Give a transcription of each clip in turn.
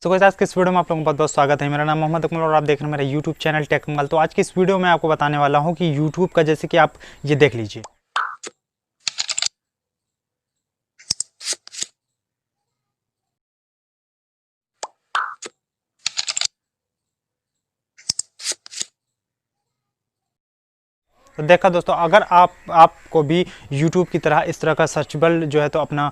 तो गाइस आज की इस वीडियो में आप लोगों का बहुत बहुत स्वागत है। मेरा नाम मोहम्मद अकमल और आप देख रहे हैं मेरा यूट्यूब चैनल टेकमल। तो आज की इस वीडियो में आपको बताने वाला हूं कि यूट्यूब का, जैसे कि आप ये देख लीजिए, तो देखा दोस्तों, अगर आपको भी यूट्यूब की तरह इस तरह का सर्चेबल जो है तो अपना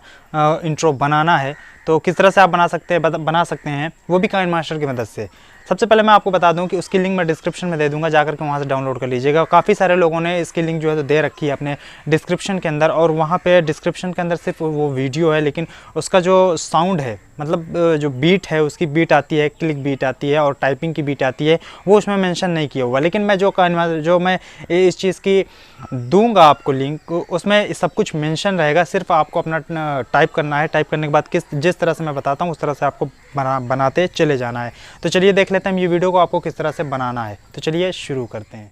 इंट्रो बनाना है तो किस तरह से आप बना सकते हैं, वो भी काइन मास्टर की मदद से। सबसे पहले मैं आपको बता दूं कि उसकी लिंक मैं डिस्क्रिप्शन में दे दूंगा, जाकर के वहाँ से डाउनलोड कर लीजिएगा। काफ़ी सारे लोगों ने इसकी लिंक जो है तो दे रखी है अपने डिस्क्रिप्शन के अंदर, और वहाँ पे डिस्क्रिप्शन के अंदर सिर्फ वो वीडियो है, लेकिन उसका जो साउंड है, मतलब जो बीट है, उसकी बीट आती है, क्लिक बीट आती है और टाइपिंग की बीट आती है, वो उसमें मेंशन नहीं किया हुआ। लेकिन मैं जो मैं इस चीज़ की दूंगा आपको लिंक, उसमें सब कुछ मेंशन रहेगा। सिर्फ आपको अपना टाइप करना है। टाइप करने के बाद जिस तरह से मैं बताता हूँ उस तरह से आपको बनाते चले जाना है। तो चलिए देख लेते हैं ये वीडियो को आपको किस तरह से बनाना है। तो चलिए शुरू करते हैं।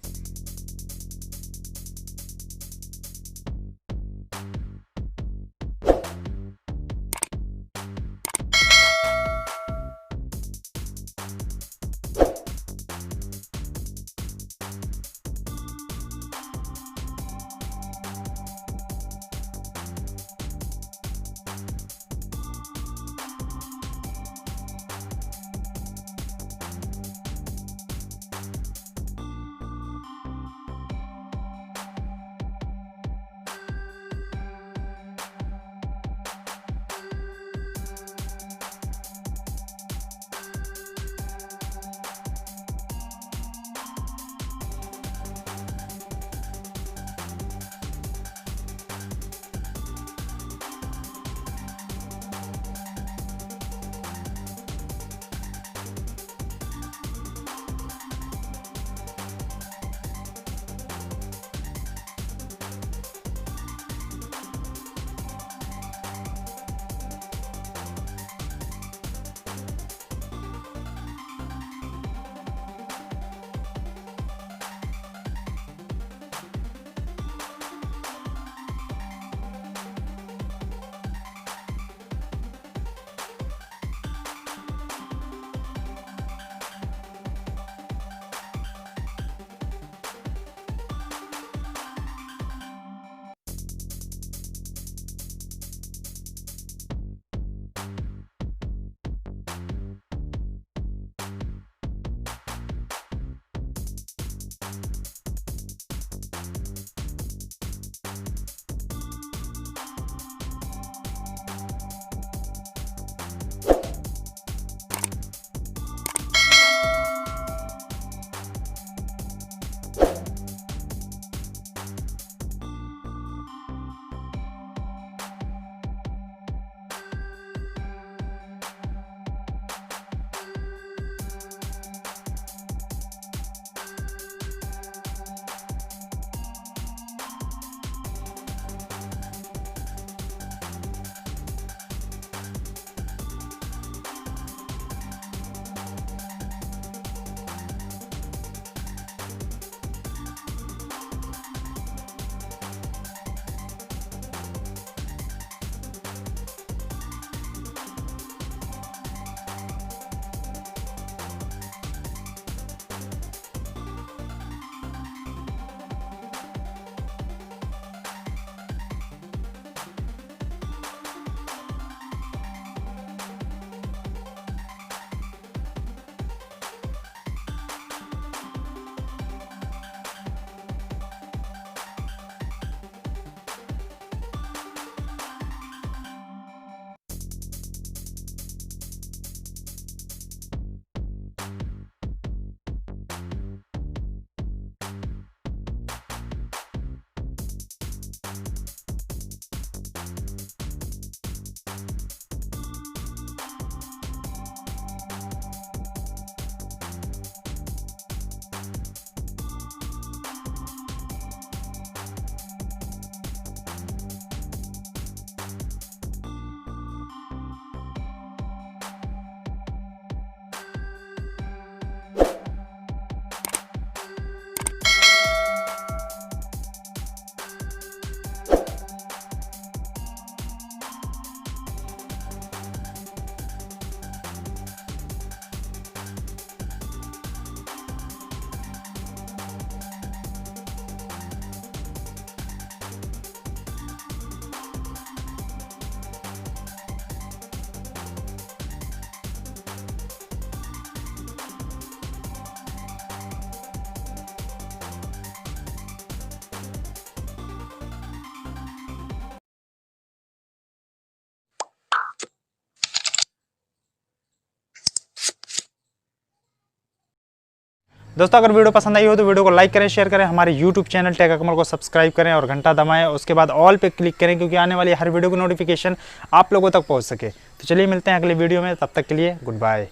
दोस्तों अगर वीडियो पसंद आई हो तो वीडियो को लाइक करें, शेयर करें, हमारे यूट्यूब चैनल techakmal को सब्सक्राइब करें और घंटा दबाएं, उसके बाद ऑल पे क्लिक करें क्योंकि आने वाली हर वीडियो की नोटिफिकेशन आप लोगों तक पहुंच सके। तो चलिए मिलते हैं अगले वीडियो में, तब तक के लिए गुड बाय।